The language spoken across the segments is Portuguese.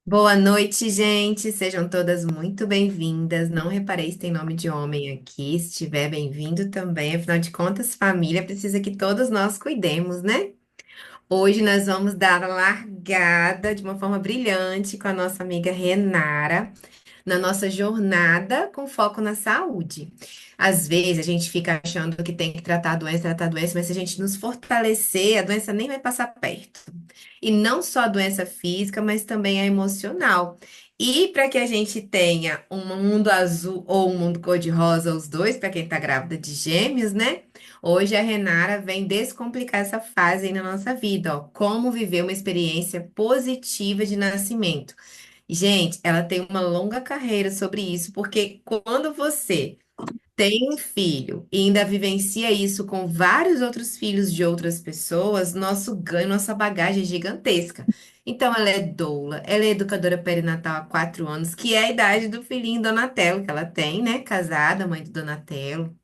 Boa noite, gente. Sejam todas muito bem-vindas. Não reparei se tem nome de homem aqui. Se tiver, bem-vindo também. Afinal de contas, família precisa que todos nós cuidemos, né? Hoje nós vamos dar a largada de uma forma brilhante com a nossa amiga Renara na nossa jornada com foco na saúde. Às vezes a gente fica achando que tem que tratar a doença, mas se a gente nos fortalecer, a doença nem vai passar perto. E não só a doença física, mas também a emocional. E para que a gente tenha um mundo azul ou um mundo cor-de-rosa, os dois, para quem está grávida de gêmeos, né? Hoje a Renara vem descomplicar essa fase aí na nossa vida, ó. Como viver uma experiência positiva de nascimento. Gente, ela tem uma longa carreira sobre isso, porque quando você tem um filho e ainda vivencia isso com vários outros filhos de outras pessoas, nosso ganho, nossa bagagem é gigantesca. Então, ela é doula, ela é educadora perinatal há 4 anos, que é a idade do filhinho Donatello que ela tem, né? Casada, mãe do Donatello.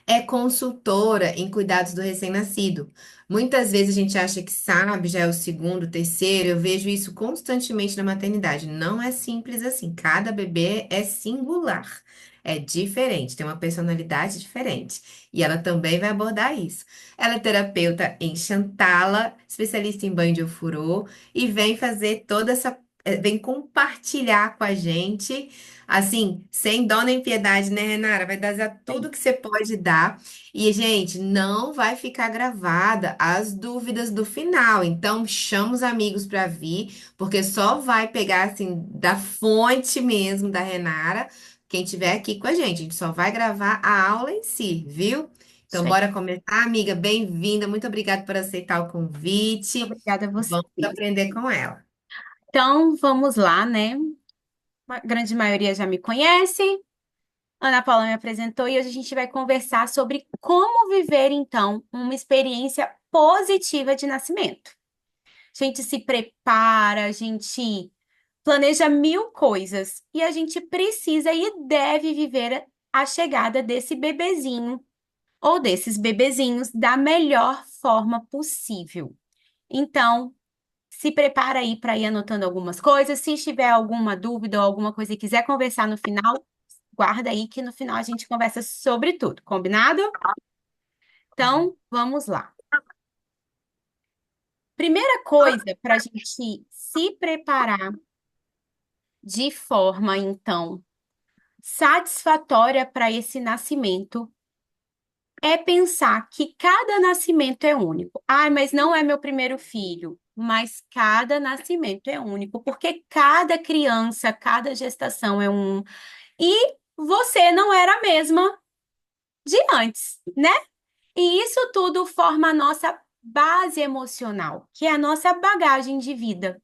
É consultora em cuidados do recém-nascido. Muitas vezes a gente acha que sabe, já é o segundo, terceiro. Eu vejo isso constantemente na maternidade. Não é simples assim. Cada bebê é singular, é diferente, tem uma personalidade diferente. E ela também vai abordar isso. Ela é terapeuta em Chantala, especialista em banho de ofurô, e vem fazer toda essa. Vem compartilhar com a gente. Assim, sem dó nem piedade, né, Renara? Vai dar tudo Sim. que você pode dar. E, gente, não vai ficar gravada as dúvidas do final. Então, chama os amigos para vir, porque só vai pegar, assim, da fonte mesmo da Renara, quem tiver aqui com a gente. A gente só vai gravar a aula em si, viu? Então, Certo. bora começar, amiga. Bem-vinda. Muito obrigada por aceitar o convite. Obrigada a você. Vamos aprender com ela. Então, vamos lá, né? A grande maioria já me conhece. Ana Paula me apresentou e hoje a gente vai conversar sobre como viver, então, uma experiência positiva de nascimento. A gente se prepara, a gente planeja mil coisas e a gente precisa e deve viver a chegada desse bebezinho ou desses bebezinhos da melhor forma possível. Então, se prepara aí para ir anotando algumas coisas. Se tiver alguma dúvida ou alguma coisa e quiser conversar no final, guarda aí que no final a gente conversa sobre tudo, combinado? Então, vamos lá. Primeira coisa para a gente se preparar de forma, então, satisfatória para esse nascimento é pensar que cada nascimento é único. Ai, mas não é meu primeiro filho. Mas cada nascimento é único, porque cada criança, cada gestação é um. E você não era a mesma de antes, né? E isso tudo forma a nossa base emocional, que é a nossa bagagem de vida.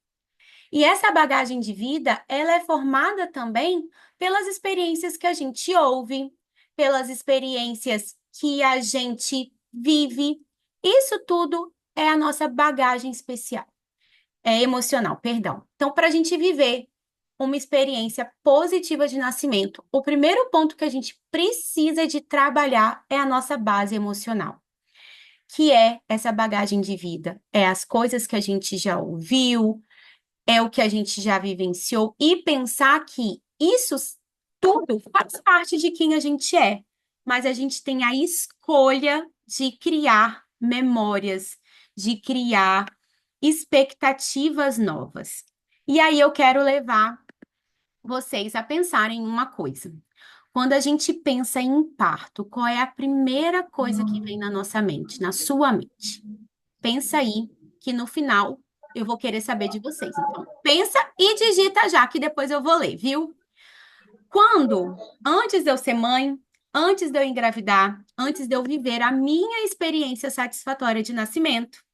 E essa bagagem de vida, ela é formada também pelas experiências que a gente ouve, pelas experiências que a gente vive. Isso tudo é a nossa bagagem especial, é emocional, perdão. Então, para a gente viver uma experiência positiva de nascimento, o primeiro ponto que a gente precisa de trabalhar é a nossa base emocional, que é essa bagagem de vida, é as coisas que a gente já ouviu, é o que a gente já vivenciou e pensar que isso tudo faz parte de quem a gente é, mas a gente tem a escolha de criar memórias, de criar expectativas novas. E aí eu quero levar vocês a pensarem em uma coisa. Quando a gente pensa em parto, qual é a primeira coisa que vem na nossa mente, na sua mente? Pensa aí, que no final eu vou querer saber de vocês. Então, pensa e digita já, que depois eu vou ler, viu? Quando, antes de eu ser mãe, antes de eu engravidar, antes de eu viver a minha experiência satisfatória de nascimento,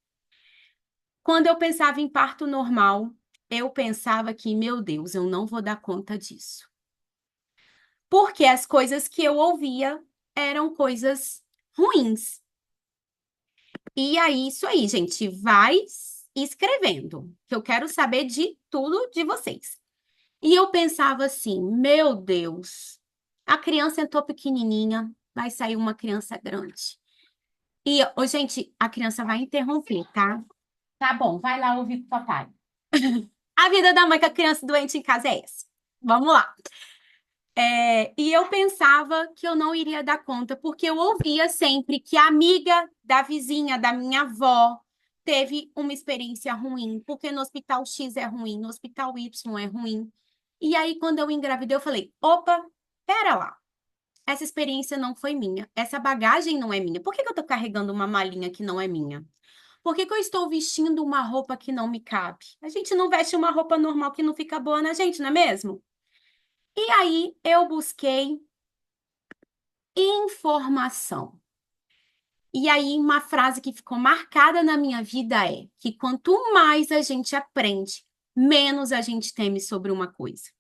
quando eu pensava em parto normal, eu pensava que, meu Deus, eu não vou dar conta disso. Porque as coisas que eu ouvia eram coisas ruins. E aí, isso aí, gente, vai escrevendo, que eu quero saber de tudo de vocês. E eu pensava assim, meu Deus, a criança entrou pequenininha, vai sair uma criança grande. E, ô, gente, a criança vai interromper, tá? Tá bom, vai lá ouvir com o papai. A vida da mãe com a criança doente em casa é essa. Vamos lá. E eu pensava que eu não iria dar conta, porque eu ouvia sempre que a amiga da vizinha, da minha avó, teve uma experiência ruim, porque no hospital X é ruim, no hospital Y é ruim. E aí, quando eu engravidei, eu falei: opa, pera lá. Essa experiência não foi minha. Essa bagagem não é minha. Por que que eu tô carregando uma malinha que não é minha? Por que que eu estou vestindo uma roupa que não me cabe? A gente não veste uma roupa normal que não fica boa na gente, não é mesmo? E aí eu busquei informação. E aí uma frase que ficou marcada na minha vida é que quanto mais a gente aprende, menos a gente teme sobre uma coisa.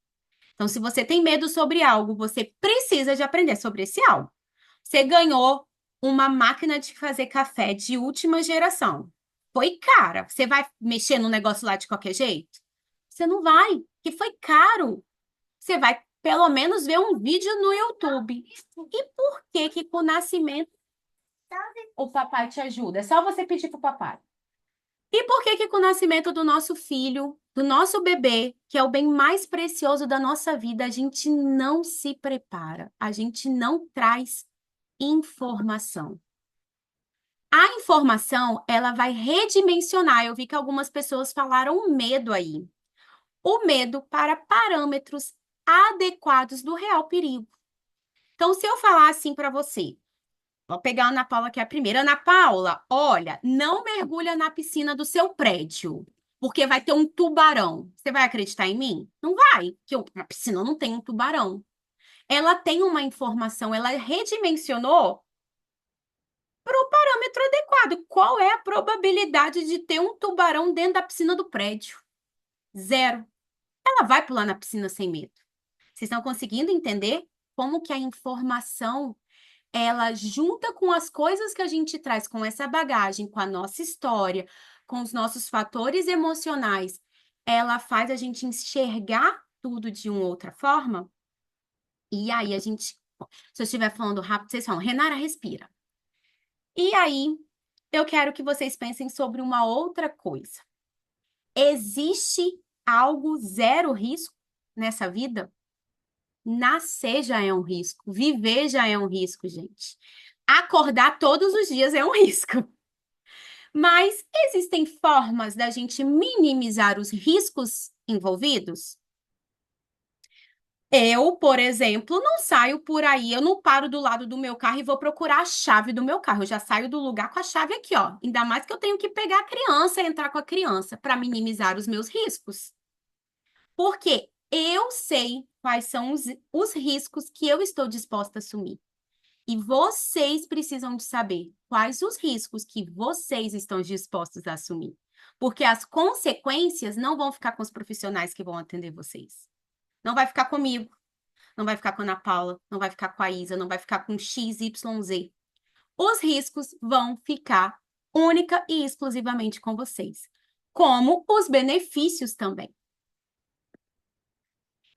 Então, se você tem medo sobre algo, você precisa de aprender sobre esse algo. Você ganhou uma máquina de fazer café de última geração. Foi cara. Você vai mexer no negócio lá de qualquer jeito? Você não vai, que foi caro. Você vai pelo menos ver um vídeo no YouTube. E por que que com o nascimento o papai te ajuda? É só você pedir pro papai. E por que que com o nascimento do nosso filho, do nosso bebê, que é o bem mais precioso da nossa vida, a gente não se prepara, a gente não traz informação? A informação, ela vai redimensionar. Eu vi que algumas pessoas falaram medo aí. O medo para parâmetros adequados do real perigo. Então, se eu falar assim para você, vou pegar a Ana Paula, que é a primeira. Ana Paula, olha, não mergulha na piscina do seu prédio, porque vai ter um tubarão. Você vai acreditar em mim? Não vai, porque a piscina não tem um tubarão. Ela tem uma informação, ela redimensionou para o parâmetro adequado. Qual é a probabilidade de ter um tubarão dentro da piscina do prédio? Zero. Ela vai pular na piscina sem medo. Vocês estão conseguindo entender como que a informação ela junta com as coisas que a gente traz, com essa bagagem, com a nossa história, com os nossos fatores emocionais, ela faz a gente enxergar tudo de uma outra forma? E aí a gente, se eu estiver falando rápido, vocês falam, Renara, respira. E aí, eu quero que vocês pensem sobre uma outra coisa. Existe algo zero risco nessa vida? Nascer já é um risco, viver já é um risco, gente. Acordar todos os dias é um risco. Mas existem formas da gente minimizar os riscos envolvidos? Eu, por exemplo, não saio por aí, eu não paro do lado do meu carro e vou procurar a chave do meu carro. Eu já saio do lugar com a chave aqui, ó. Ainda mais que eu tenho que pegar a criança e entrar com a criança para minimizar os meus riscos. Porque eu sei quais são os riscos que eu estou disposta a assumir. E vocês precisam de saber quais os riscos que vocês estão dispostos a assumir. Porque as consequências não vão ficar com os profissionais que vão atender vocês. Não vai ficar comigo, não vai ficar com a Ana Paula, não vai ficar com a Isa, não vai ficar com X, Y, Z. Os riscos vão ficar única e exclusivamente com vocês, como os benefícios também.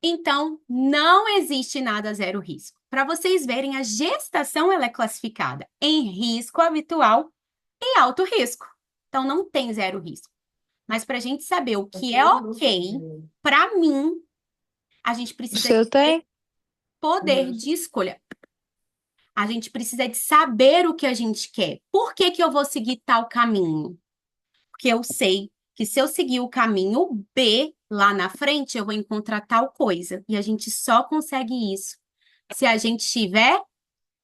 Então, não existe nada zero risco. Para vocês verem, a gestação ela é classificada em risco habitual e alto risco. Então, não tem zero risco. Mas para a gente saber o que é ok, para mim, a gente O precisa seu de ter tem? poder de escolha. A gente precisa de saber o que a gente quer. Por que que eu vou seguir tal caminho? Porque eu sei que se eu seguir o caminho B lá na frente, eu vou encontrar tal coisa. E a gente só consegue isso se a gente tiver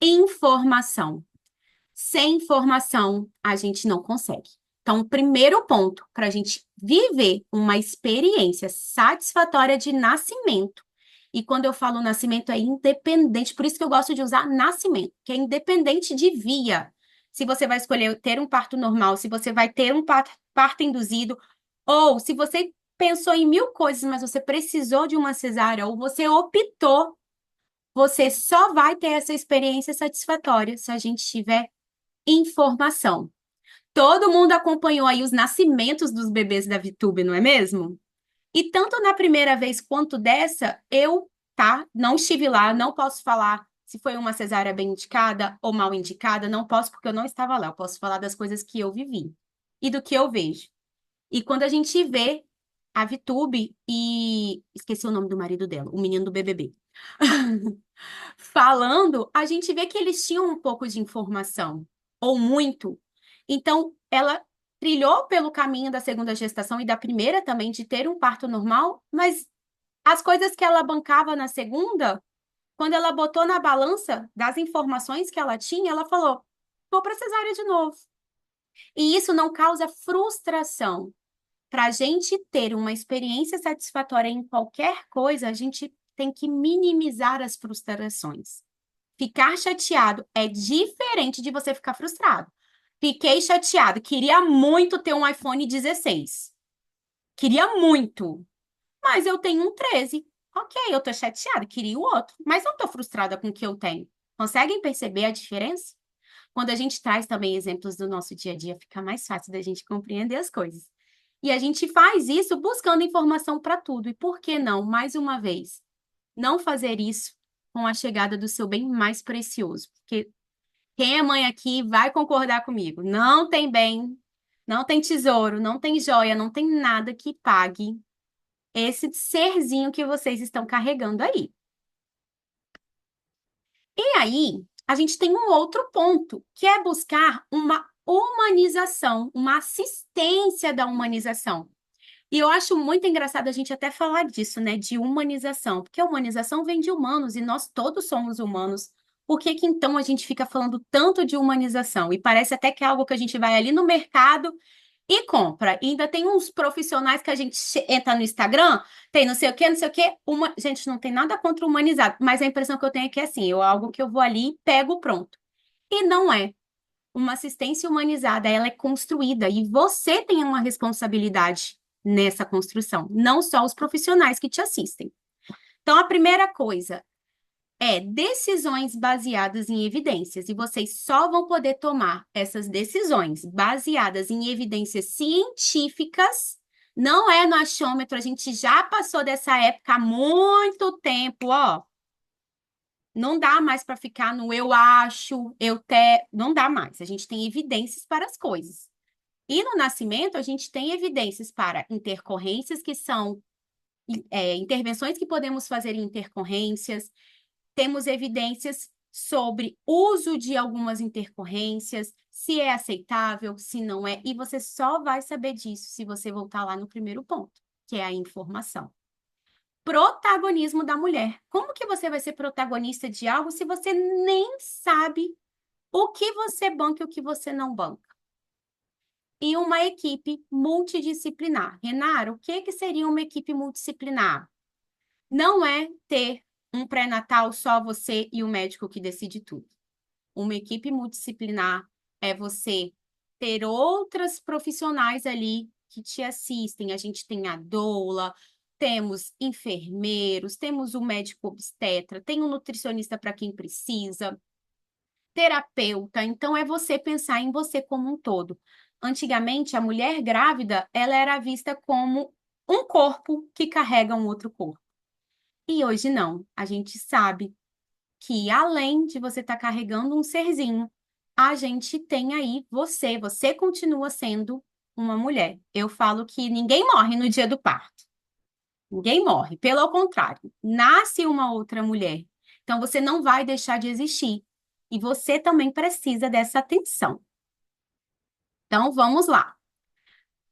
informação. Sem informação, a gente não consegue. Então, o primeiro ponto para a gente viver uma experiência satisfatória de nascimento, e quando eu falo nascimento, é independente, por isso que eu gosto de usar nascimento, que é independente de via. Se você vai escolher ter um parto normal, se você vai ter um parto induzido, ou se você pensou em mil coisas, mas você precisou de uma cesárea, ou você optou, você só vai ter essa experiência satisfatória se a gente tiver informação. Todo mundo acompanhou aí os nascimentos dos bebês da VTube, não é mesmo? E tanto na primeira vez quanto dessa, eu, tá? Não estive lá, não posso falar se foi uma cesárea bem indicada ou mal indicada, não posso porque eu não estava lá. Eu posso falar das coisas que eu vivi e do que eu vejo. E quando a gente vê a VTube e esqueci o nome do marido dela, o menino do BBB, falando, a gente vê que eles tinham um pouco de informação, ou muito. Então, ela trilhou pelo caminho da segunda gestação e da primeira também, de ter um parto normal, mas as coisas que ela bancava na segunda, quando ela botou na balança das informações que ela tinha, ela falou: vou para cesárea de novo. E isso não causa frustração. Para a gente ter uma experiência satisfatória em qualquer coisa, a gente tem que minimizar as frustrações. Ficar chateado é diferente de você ficar frustrado. Fiquei chateado, queria muito ter um iPhone 16. Queria muito, mas eu tenho um 13. Ok, eu tô chateada, queria o outro, mas não tô frustrada com o que eu tenho. Conseguem perceber a diferença? Quando a gente traz também exemplos do nosso dia a dia, fica mais fácil da gente compreender as coisas. E a gente faz isso buscando informação para tudo. E por que não, mais uma vez, não fazer isso com a chegada do seu bem mais precioso? Porque quem é mãe aqui vai concordar comigo. Não tem bem, não tem tesouro, não tem joia, não tem nada que pague esse serzinho que vocês estão carregando aí. E aí, a gente tem um outro ponto, que é buscar uma humanização, uma assistência da humanização. E eu acho muito engraçado a gente até falar disso, né, de humanização, porque a humanização vem de humanos e nós todos somos humanos. Por que que então a gente fica falando tanto de humanização? E parece até que é algo que a gente vai ali no mercado e compra. E ainda tem uns profissionais que a gente entra no Instagram, tem não sei o quê, não sei o quê. Gente, não tem nada contra o humanizado, mas a impressão que eu tenho é que é assim, algo que eu vou ali, pego pronto. E não é. Uma assistência humanizada, ela é construída e você tem uma responsabilidade nessa construção, não só os profissionais que te assistem. Então, a primeira coisa é decisões baseadas em evidências, e vocês só vão poder tomar essas decisões baseadas em evidências científicas. Não é no achômetro, a gente já passou dessa época há muito tempo, ó. Não dá mais para ficar no eu acho, não dá mais. A gente tem evidências para as coisas. E no nascimento, a gente tem evidências para intercorrências, que são intervenções que podemos fazer em intercorrências, temos evidências sobre uso de algumas intercorrências, se é aceitável, se não é, e você só vai saber disso se você voltar lá no primeiro ponto, que é a informação. Protagonismo da mulher. Como que você vai ser protagonista de algo se você nem sabe o que você banca e o que você não banca? E uma equipe multidisciplinar. Renara, o que que seria uma equipe multidisciplinar? Não é ter um pré-natal só você e o médico que decide tudo. Uma equipe multidisciplinar é você ter outras profissionais ali que te assistem. A gente tem a doula, temos enfermeiros, temos o médico obstetra, tem um nutricionista para quem precisa, terapeuta. Então, é você pensar em você como um todo. Antigamente, a mulher grávida, ela era vista como um corpo que carrega um outro corpo. E hoje não. A gente sabe que além de você estar carregando um serzinho, a gente tem aí você. Você continua sendo uma mulher. Eu falo que ninguém morre no dia do parto. Ninguém morre. Pelo contrário, nasce uma outra mulher. Então você não vai deixar de existir. E você também precisa dessa atenção. Então vamos lá.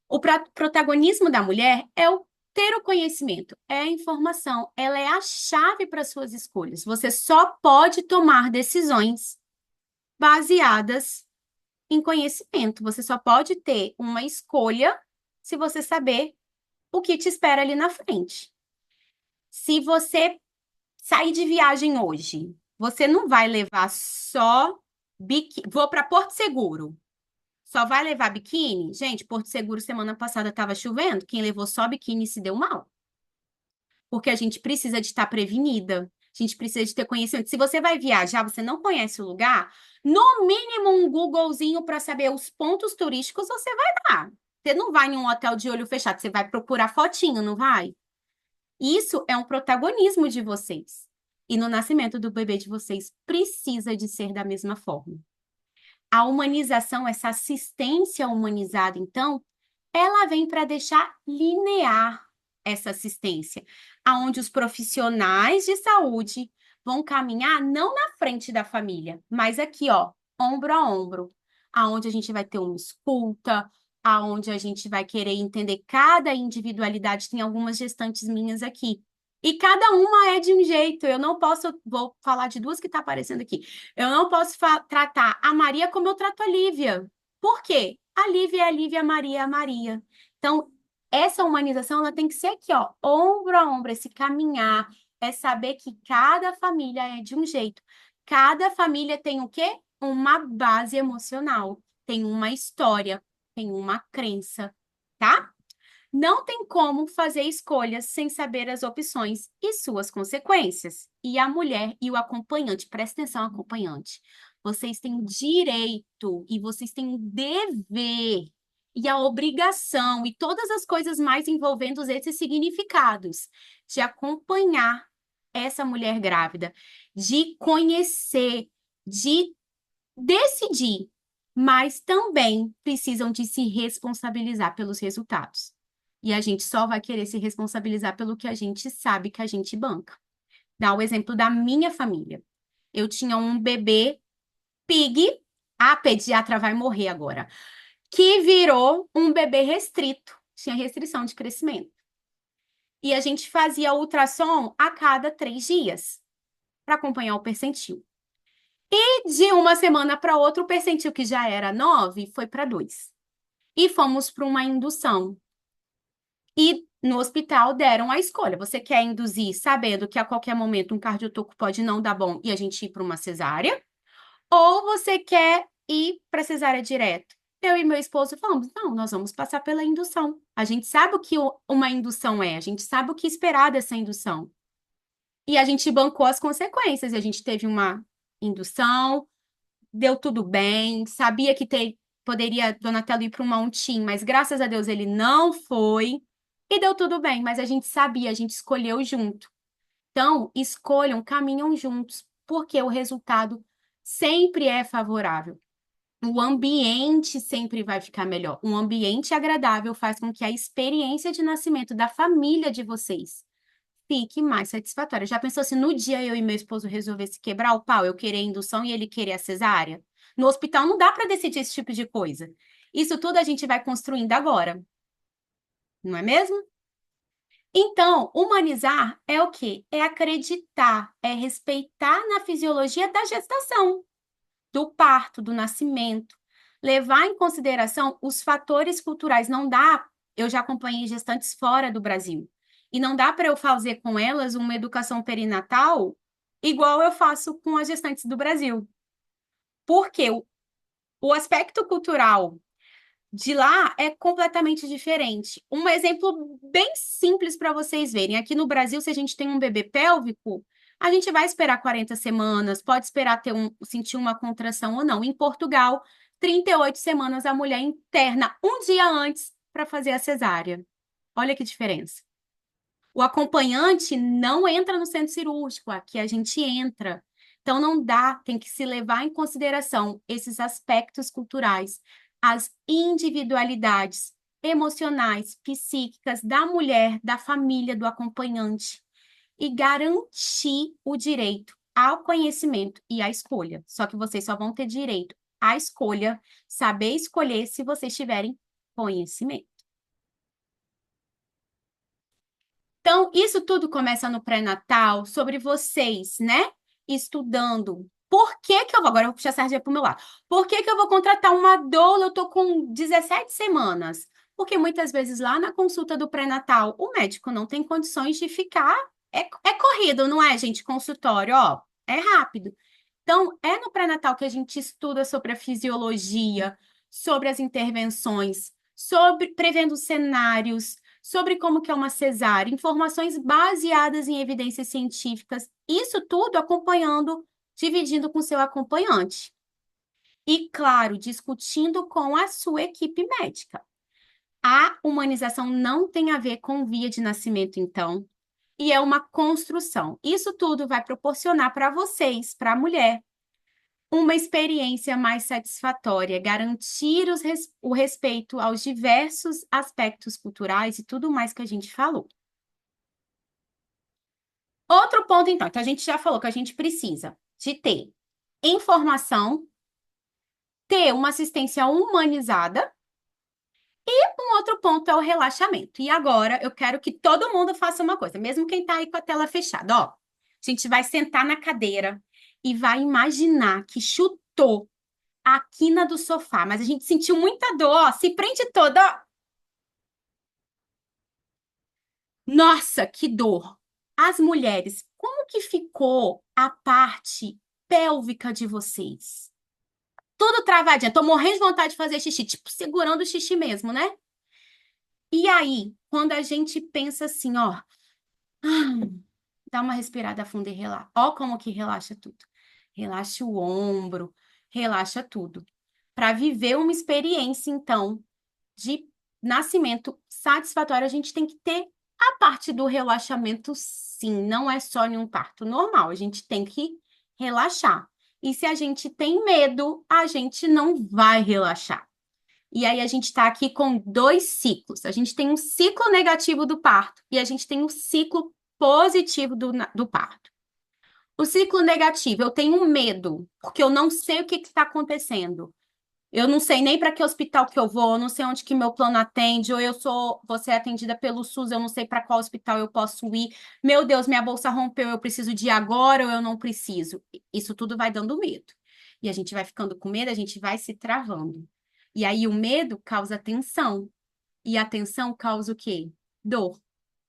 O protagonismo da mulher é o ter o conhecimento, é a informação, ela é a chave para suas escolhas. Você só pode tomar decisões baseadas em conhecimento. Você só pode ter uma escolha se você saber o que te espera ali na frente. Se você sair de viagem hoje, você não vai levar só biquíni. Vou para Porto Seguro. Só vai levar biquíni? Gente, Porto Seguro semana passada estava chovendo. Quem levou só biquíni se deu mal. Porque a gente precisa de estar prevenida. A gente precisa de ter conhecimento. Se você vai viajar, você não conhece o lugar, no mínimo um Googlezinho para saber os pontos turísticos você vai dar. Você não vai em um hotel de olho fechado, você vai procurar fotinho, não vai? Isso é um protagonismo de vocês. E no nascimento do bebê de vocês precisa de ser da mesma forma. A humanização, essa assistência humanizada, então, ela vem para deixar linear essa assistência, aonde os profissionais de saúde vão caminhar não na frente da família, mas aqui, ó, ombro a ombro, aonde a gente vai ter uma escuta, aonde a gente vai querer entender cada individualidade. Tem algumas gestantes minhas aqui. E cada uma é de um jeito. Eu não posso, vou falar de duas que tá aparecendo aqui. Eu não posso tratar a Maria como eu trato a Lívia. Por quê? A Lívia é a Lívia, a Maria é a Maria. Então, essa humanização ela tem que ser aqui, ó, ombro a ombro, esse caminhar, é saber que cada família é de um jeito. Cada família tem o quê? Uma base emocional, tem uma história, tem uma crença, tá? Não tem como fazer escolhas sem saber as opções e suas consequências. E a mulher e o acompanhante, presta atenção, acompanhante. Vocês têm direito e vocês têm o dever e a obrigação e todas as coisas mais envolvendo esses significados de acompanhar essa mulher grávida, de conhecer, de decidir, mas também precisam de se responsabilizar pelos resultados. E a gente só vai querer se responsabilizar pelo que a gente sabe que a gente banca. Dá o exemplo da minha família. Eu tinha um bebê pig, a pediatra vai morrer agora, que virou um bebê restrito, tinha restrição de crescimento. E a gente fazia ultrassom a cada 3 dias para acompanhar o percentil. E de uma semana para outra, o percentil que já era 9 foi para 2. E fomos para uma indução. E no hospital deram a escolha. Você quer induzir sabendo que a qualquer momento um cardiotoco pode não dar bom e a gente ir para uma cesárea? Ou você quer ir para cesárea direto? Eu e meu esposo falamos, não, nós vamos passar pela indução. A gente sabe o que uma indução é, a gente sabe o que esperar dessa indução. E a gente bancou as consequências. A gente teve uma indução, deu tudo bem, sabia que poderia Donatello ir para um montinho, mas graças a Deus ele não foi. E deu tudo bem, mas a gente sabia, a gente escolheu junto. Então, escolham, caminham juntos, porque o resultado sempre é favorável. O ambiente sempre vai ficar melhor. Um ambiente agradável faz com que a experiência de nascimento da família de vocês fique mais satisfatória. Já pensou se no dia eu e meu esposo resolvesse quebrar o pau, eu querer a indução e ele querer a cesárea? No hospital não dá para decidir esse tipo de coisa. Isso tudo a gente vai construindo agora, não é mesmo? Então, humanizar é o quê? É acreditar, é respeitar na fisiologia da gestação, do parto, do nascimento, levar em consideração os fatores culturais. Não dá, eu já acompanhei gestantes fora do Brasil, e não dá para eu fazer com elas uma educação perinatal igual eu faço com as gestantes do Brasil. Porque o aspecto cultural de lá é completamente diferente. Um exemplo bem simples para vocês verem. Aqui no Brasil, se a gente tem um bebê pélvico, a gente vai esperar 40 semanas, pode esperar sentir uma contração ou não. Em Portugal, 38 semanas a mulher interna um dia antes para fazer a cesárea. Olha que diferença. O acompanhante não entra no centro cirúrgico, aqui a gente entra. Então, não dá, tem que se levar em consideração esses aspectos culturais, as individualidades emocionais, psíquicas da mulher, da família, do acompanhante, e garantir o direito ao conhecimento e à escolha. Só que vocês só vão ter direito à escolha, saber escolher se vocês tiverem conhecimento. Então, isso tudo começa no pré-natal, sobre vocês, né? Estudando. Por que que eu vou? Agora eu vou puxar a sardinha para o meu lado. Por que que eu vou contratar uma doula? Eu tô com 17 semanas. Porque muitas vezes lá na consulta do pré-natal, o médico não tem condições de ficar. É corrido, não é, gente? Consultório, ó, é rápido. Então, é no pré-natal que a gente estuda sobre a fisiologia, sobre as intervenções, sobre prevendo cenários sobre como que é uma cesárea, informações baseadas em evidências científicas, isso tudo acompanhando, dividindo com seu acompanhante. E, claro, discutindo com a sua equipe médica. A humanização não tem a ver com via de nascimento, então, e é uma construção. Isso tudo vai proporcionar para vocês, para a mulher, uma experiência mais satisfatória, garantir o respeito aos diversos aspectos culturais e tudo mais que a gente falou. Outro ponto, então, a gente já falou que a gente precisa de ter informação, ter uma assistência humanizada. Um outro ponto é o relaxamento. E agora eu quero que todo mundo faça uma coisa, mesmo quem está aí com a tela fechada. Ó, a gente vai sentar na cadeira e vai imaginar que chutou a quina do sofá, mas a gente sentiu muita dor, ó, se prende toda. Ó. Nossa, que dor! As mulheres, como que ficou a parte pélvica de vocês? Tudo travadinha, tô morrendo de vontade de fazer xixi, tipo, segurando o xixi mesmo, né? E aí, quando a gente pensa assim, ó, dá uma respirada funda e relaxa. Ó, como que relaxa tudo. Relaxa o ombro, relaxa tudo. Para viver uma experiência, então, de nascimento satisfatório, a gente tem que ter a parte do relaxamento, sim. Não é só em um parto normal, a gente tem que relaxar. E se a gente tem medo, a gente não vai relaxar. E aí a gente está aqui com dois ciclos. A gente tem um ciclo negativo do parto e a gente tem um ciclo positivo do parto. O ciclo negativo, eu tenho medo, porque eu não sei o que está acontecendo. Eu não sei nem para que hospital que eu vou, eu não sei onde que meu plano atende, ou vou ser atendida pelo SUS, eu não sei para qual hospital eu posso ir. Meu Deus, minha bolsa rompeu, eu preciso de ir agora ou eu não preciso. Isso tudo vai dando medo. E a gente vai ficando com medo, a gente vai se travando. E aí o medo causa tensão. E a tensão causa o quê? Dor.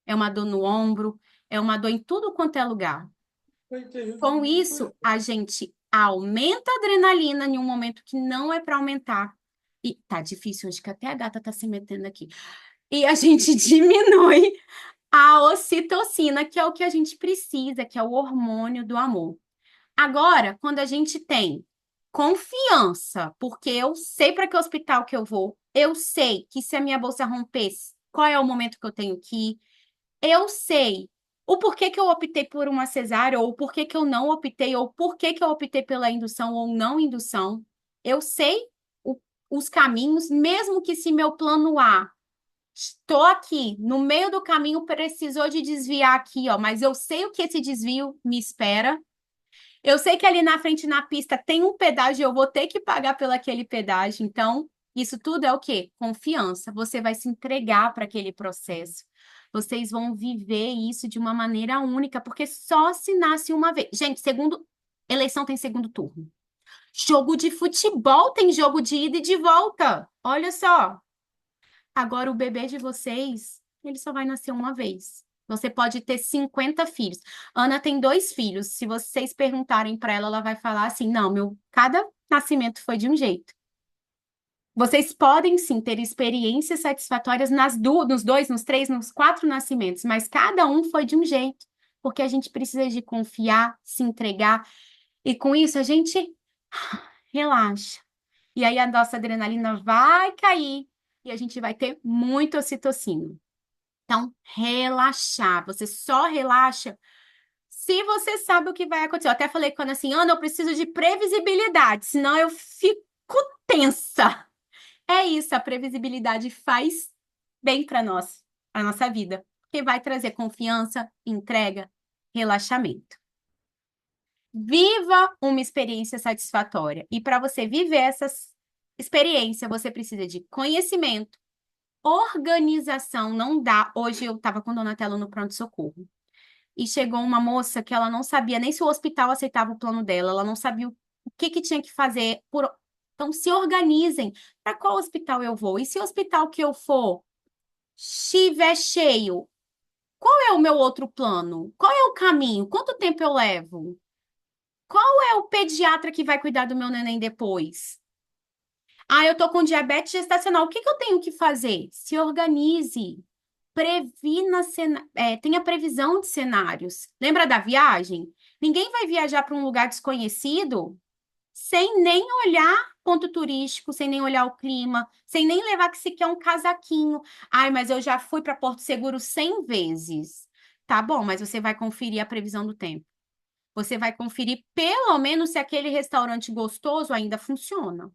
É uma dor no ombro, é uma dor em tudo quanto é lugar. Com isso, a gente aumenta a adrenalina em um momento que não é para aumentar. E tá difícil, acho que até a gata tá se metendo aqui. E a gente diminui a ocitocina, que é o que a gente precisa, que é o hormônio do amor. Agora, quando a gente tem confiança, porque eu sei para que hospital que eu vou, eu sei que se a minha bolsa romper, qual é o momento que eu tenho que ir, eu sei o porquê que eu optei por uma cesárea, ou o porquê que eu não optei, ou porquê que eu optei pela indução ou não indução. Eu sei os caminhos, mesmo que se meu plano A, estou aqui, no meio do caminho, precisou de desviar aqui, ó, mas eu sei o que esse desvio me espera. Eu sei que ali na frente na pista tem um pedágio, eu vou ter que pagar pelo aquele pedágio. Então, isso tudo é o quê? Confiança. Você vai se entregar para aquele processo. Vocês vão viver isso de uma maneira única, porque só se nasce uma vez. Gente, eleição tem segundo turno. Jogo de futebol tem jogo de ida e de volta. Olha só. Agora o bebê de vocês, ele só vai nascer uma vez. Você pode ter 50 filhos. Ana tem 2 filhos. Se vocês perguntarem para ela, ela vai falar assim: não, cada nascimento foi de um jeito. Vocês podem sim ter experiências satisfatórias nos 2, nos 3, nos 4 nascimentos, mas cada um foi de um jeito, porque a gente precisa de confiar, se entregar, e com isso a gente relaxa. E aí a nossa adrenalina vai cair e a gente vai ter muito ocitocina. Então, relaxar. Você só relaxa se você sabe o que vai acontecer. Eu até falei quando assim, Ana, eu preciso de previsibilidade, senão eu fico tensa. É isso, a previsibilidade faz bem para nós, a nossa vida, porque vai trazer confiança, entrega, relaxamento. Viva uma experiência satisfatória. E para você viver essa experiência, você precisa de conhecimento, organização. Não dá. Hoje eu estava com Donatello no pronto-socorro. E chegou uma moça que ela não sabia nem se o hospital aceitava o plano dela, ela não sabia o que que tinha que fazer. Então, se organizem. Para qual hospital eu vou? E se o hospital que eu for estiver cheio, qual é o meu outro plano? Qual é o caminho? Quanto tempo eu levo? Qual é o pediatra que vai cuidar do meu neném depois? Ah, eu tô com diabetes gestacional. O que que eu tenho que fazer? Se organize. Tenha previsão de cenários. Lembra da viagem? Ninguém vai viajar para um lugar desconhecido sem nem olhar ponto turístico, sem nem olhar o clima, sem nem levar que sequer um casaquinho. Ai, mas eu já fui para Porto Seguro 100 vezes. Tá bom, mas você vai conferir a previsão do tempo. Você vai conferir pelo menos se aquele restaurante gostoso ainda funciona.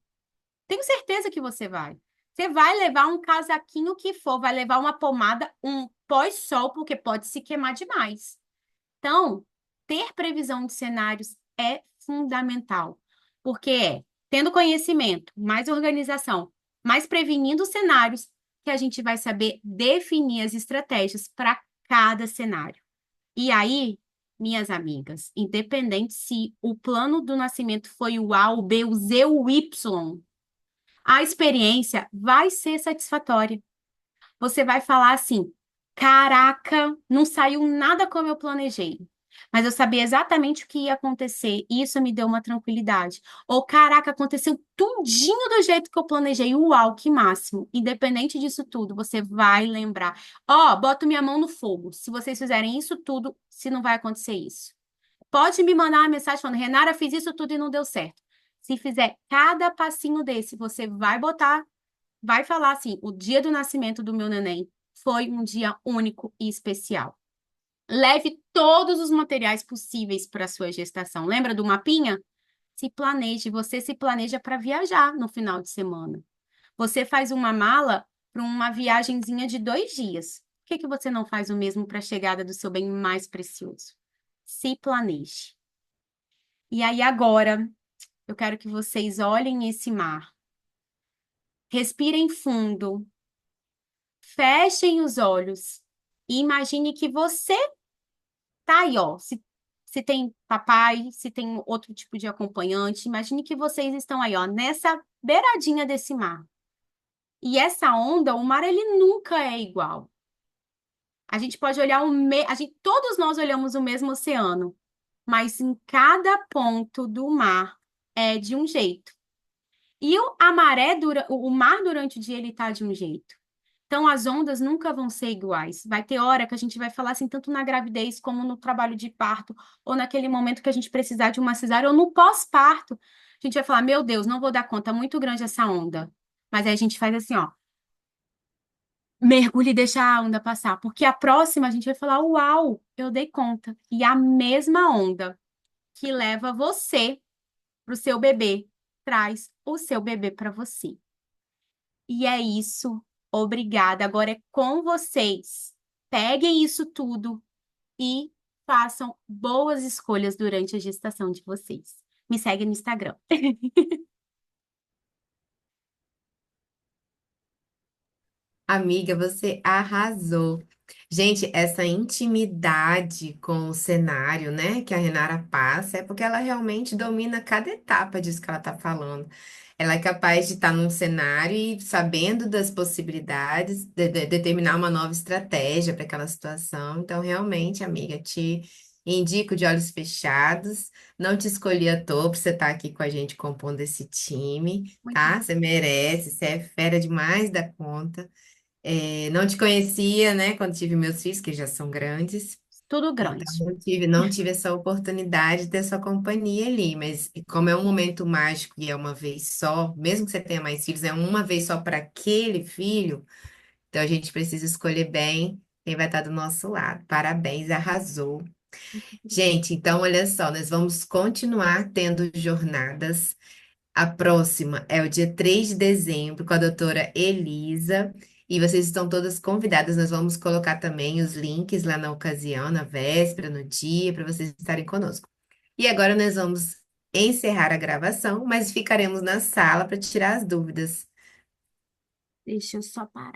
Tenho certeza que você vai. Você vai levar um casaquinho que for, vai levar uma pomada, um pós-sol, porque pode se queimar demais. Então, ter previsão de cenários é fundamental, porque tendo conhecimento, mais organização, mais prevenindo os cenários, que a gente vai saber definir as estratégias para cada cenário. E aí, minhas amigas, independente se o plano do nascimento foi o A, o B, o Z ou o Y, a experiência vai ser satisfatória. Você vai falar assim: caraca, não saiu nada como eu planejei. Mas eu sabia exatamente o que ia acontecer e isso me deu uma tranquilidade. Ou, caraca, aconteceu tudinho do jeito que eu planejei. Uau, que máximo. Independente disso tudo, você vai lembrar. Ó, boto minha mão no fogo. Se vocês fizerem isso tudo, se não vai acontecer isso. Pode me mandar uma mensagem falando, Renara, fiz isso tudo e não deu certo. Se fizer cada passinho desse, você vai botar, vai falar assim: o dia do nascimento do meu neném foi um dia único e especial. Leve todos os materiais possíveis para a sua gestação. Lembra do mapinha? Se planeje, você se planeja para viajar no final de semana. Você faz uma mala para uma viagenzinha de 2 dias. Por que que você não faz o mesmo para a chegada do seu bem mais precioso? Se planeje. E aí agora, eu quero que vocês olhem esse mar, respirem fundo, fechem os olhos e imagine que você tá aí, ó. Se tem papai, se tem outro tipo de acompanhante, imagine que vocês estão aí, ó, nessa beiradinha desse mar. E essa onda, o mar, ele nunca é igual. A gente pode olhar todos nós olhamos o mesmo oceano, mas em cada ponto do mar é de um jeito. E a maré o mar durante o dia ele tá de um jeito. Então as ondas nunca vão ser iguais. Vai ter hora que a gente vai falar assim, tanto na gravidez como no trabalho de parto, ou naquele momento que a gente precisar de uma cesárea, ou no pós-parto. A gente vai falar, meu Deus, não vou dar conta, é muito grande essa onda. Mas aí a gente faz assim, ó, mergulha e deixa a onda passar, porque a próxima a gente vai falar, uau, eu dei conta. E a mesma onda que leva você para o seu bebê, traz o seu bebê para você. E é isso. Obrigada. Agora é com vocês. Peguem isso tudo e façam boas escolhas durante a gestação de vocês. Me segue no Instagram. Amiga, você arrasou. Gente, essa intimidade com o cenário, né, que a Renara passa, é porque ela realmente domina cada etapa disso que ela tá falando. Ela é capaz de estar num cenário e, sabendo das possibilidades, determinar uma nova estratégia para aquela situação. Então, realmente, amiga, te indico de olhos fechados. Não te escolhi à toa para você estar aqui com a gente compondo esse time, Muito tá? bom. Você merece, você é fera demais da conta. Não te conhecia, né, quando tive meus filhos, que já são grandes. Tudo Então, grande. não tive essa oportunidade de ter sua companhia ali. Mas como é um momento mágico e é uma vez só, mesmo que você tenha mais filhos, é uma vez só para aquele filho. Então, a gente precisa escolher bem quem vai estar do nosso lado. Parabéns, arrasou. Gente, então, olha só, nós vamos continuar tendo jornadas. A próxima é o dia 3 de dezembro com a doutora Elisa. E vocês estão todas convidadas. Nós vamos colocar também os links lá na ocasião, na véspera, no dia, para vocês estarem conosco. E agora nós vamos encerrar a gravação, mas ficaremos na sala para tirar as dúvidas. Deixa eu só parar.